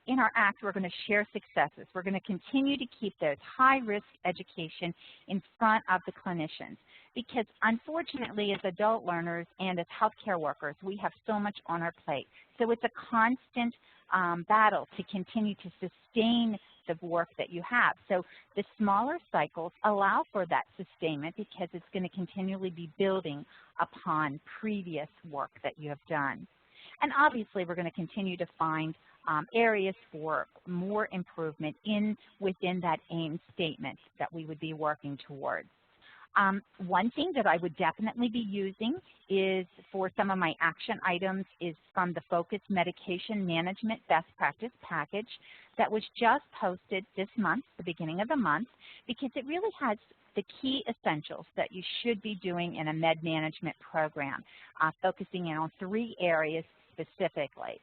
in our ACT, we're going to share successes. We're going to continue to keep those high-risk education in front of the clinicians because, unfortunately, as adult learners and as healthcare workers, we have so much on our plate. So it's a constant battle to continue to sustain the work that you have. So the smaller cycles allow for that sustainment because it's going to continually be building upon previous work that you have done. And obviously, we're going to continue to find areas for more improvement within that aim statement that we would be working towards. One thing that I would definitely be using is for some of my action items is from the Focus Medication Management Best Practice Package that was just posted this month, the beginning of the month, because it really has the key essentials that you should be doing in a med management program, focusing in on 3 areas specifically.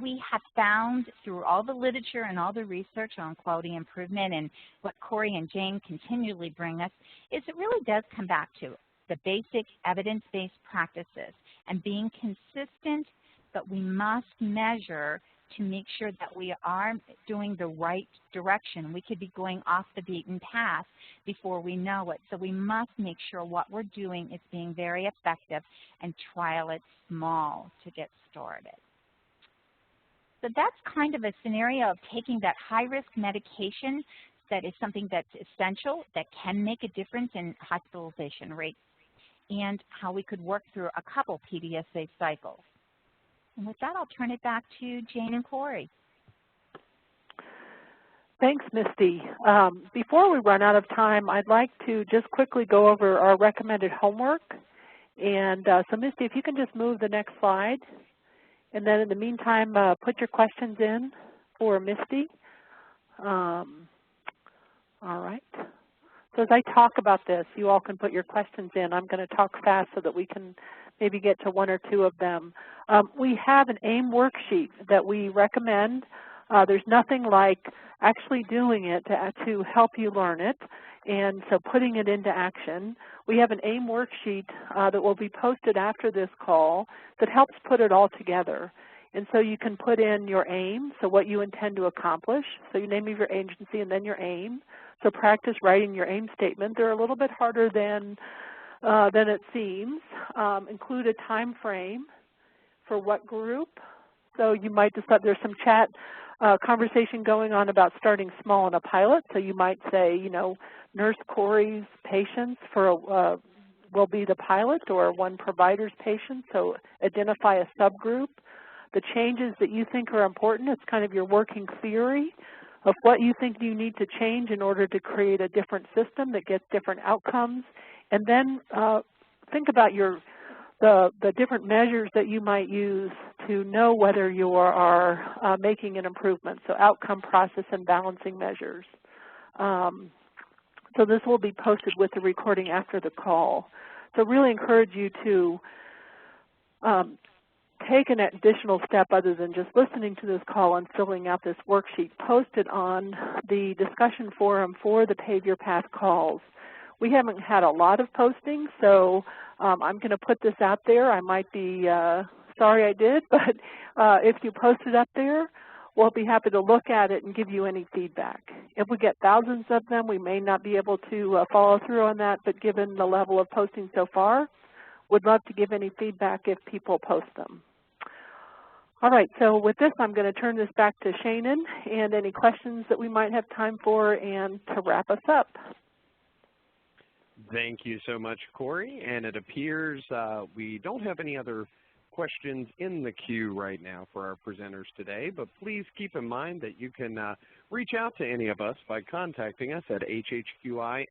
We have found through all the literature and all the research on quality improvement and what Corey and Jane continually bring us is it really does come back to the basic evidence-based practices and being consistent, but we must measure to make sure that we are doing the right direction. We could be going off the beaten path before we know it. So we must make sure what we're doing is being very effective and trial it small to get started. So that's kind of a scenario of taking that high-risk medication that is something that's essential, that can make a difference in hospitalization rates, and how we could work through a couple PDSA cycles. And with that, I'll turn it back to Jane and Corey.
Thanks, Misty. Before we run out of time, I'd like to just quickly go over our recommended homework. And so, Misty, if you can just move the next slide. And then in the meantime, put your questions in for Misty. All right. So as I talk about this, you all can put your questions in. I'm going to talk fast so that we can maybe get to 1 or 2 of them. We have an AIM worksheet that we recommend. There's nothing like actually doing it to help you learn it, and so putting it into action. We have an AIM worksheet that will be posted after this call that helps put it all together. And so you can put in your aim, so what you intend to accomplish. So your name of your agency and then your aim. So practice writing your aim statement. They're a little bit harder than it seems. Include a time frame for what group. So you might decide there's some chat conversation going on about starting small in a pilot. So you might say, you know, Nurse Corey's patients will be the pilot, or one provider's patient. So identify a subgroup. The changes that you think are important, it's kind of your working theory of what you think you need to change in order to create a different system that gets different outcomes. And then think about the different measures that you might use to know whether you are making an improvement, so outcome, process, and balancing measures. So this will be posted with the recording after the call. So really encourage you to take an additional step other than just listening to this call and filling out this worksheet. Post it on the discussion forum for the Pave Your Path calls. We haven't had a lot of postings, so I'm going to put this out there. I might be sorry I did, but if you post it up there, we'll be happy to look at it and give you any feedback. If we get thousands of them, we may not be able to follow through on that, but given the level of posting so far, would love to give any feedback if people post them. All right, so with this, I'm going to turn this back to Shannon and any questions that we might have time for, and to wrap us up.
Thank you so much, Corey. And it appears we don't have any other questions in the queue right now for our presenters today, but please keep in mind that you can reach out to any of us by contacting us at hhqi@wvmi.org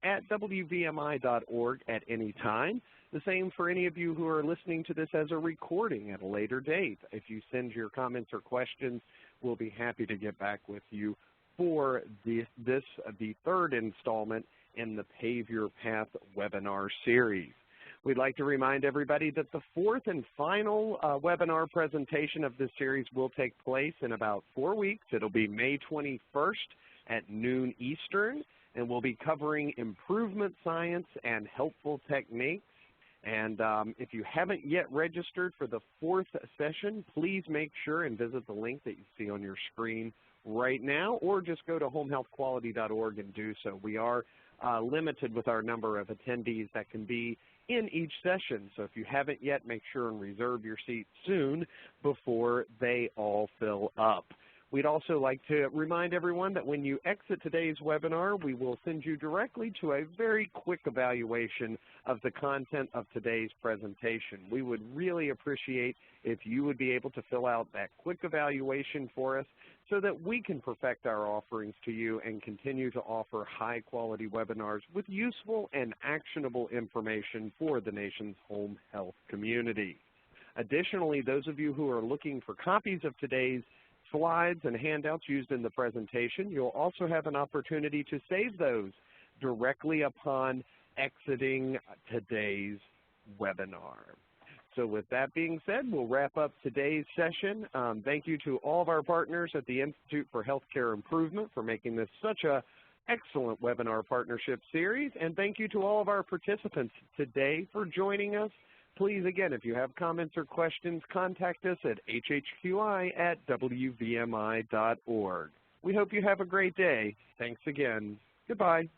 at any time. The same for any of you who are listening to this as a recording at a later date. If you send your comments or questions, we'll be happy to get back with you for the 3rd installment in the Pave Your Path webinar series. We'd like to remind everybody that the 4th and final webinar presentation of this series will take place in about 4 weeks. It'll be May 21st at noon Eastern, and we'll be covering improvement science and helpful techniques. And if you haven't yet registered for the 4th session, please make sure and visit the link that you see on your screen right now, or just go to homehealthquality.org and do so. We are limited with our number of attendees that can be in each session. So if you haven't yet, make sure and reserve your seat soon before they all fill up. We'd also like to remind everyone that when you exit today's webinar, we will send you directly to a very quick evaluation of the content of today's presentation. We would really appreciate if you would be able to fill out that quick evaluation for us so that we can perfect our offerings to you and continue to offer high-quality webinars with useful and actionable information for the nation's home health community. Additionally, those of you who are looking for copies of today's slides and handouts used in the presentation, you'll also have an opportunity to save those directly upon exiting today's webinar. So with that being said, we'll wrap up today's session. Thank you to all of our partners at the Institute for Healthcare Improvement for making this such an excellent webinar partnership series, and thank you to all of our participants today for joining us. Please, again, if you have comments or questions, contact us at hhqi@wvmi.org. We hope you have a great day. Thanks again. Goodbye.